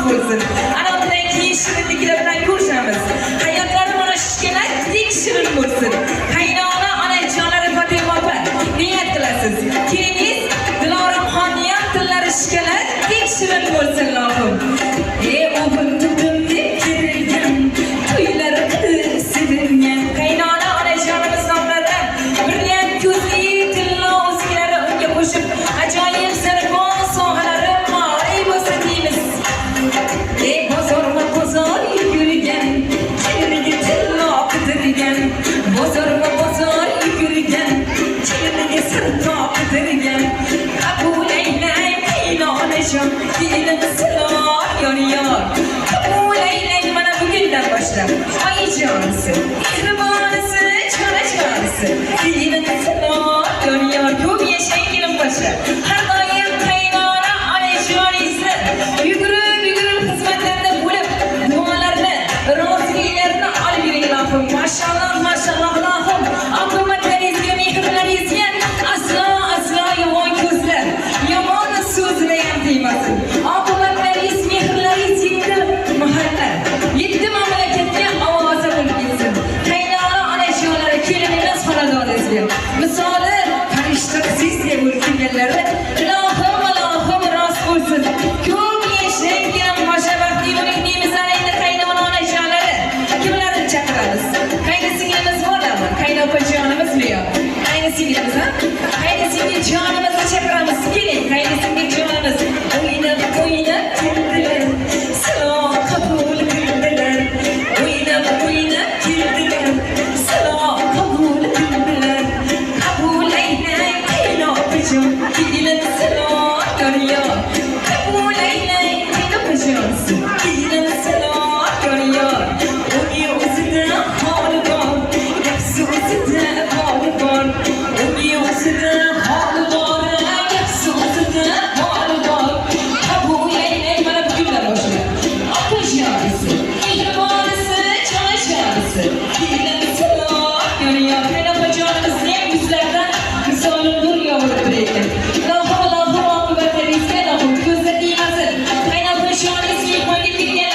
bo'lsin. Ana undan keyin shirinliklar bilan ko'rishamiz. Hayotlari mana shunchalik shirin bo'lsin. Qaynona onajonlari Fotima opa, niyat qilasiz. Keliningiz Diloramxonni ham tillari shunchalik shirin bo'lsin ilohim. O'g'il tutumni kirgan, to'ylari sevingan. Qaynona onajonimiz nomlaridan brilliant ko'zli tilla o'zlari unga qo'shib ajoyib sargon sohalari ma'riy bo'lsin deymiz. Bozor yugurgan, keliniga tilla qidirgan. Bozor yugurgan, keliniga sirto qidirgan. Qabul aylang qaynonajon, kelinim silon yor. Qabul aylang mana bugundan boshlab oyijonisi, mehribonisi, chorajonisi.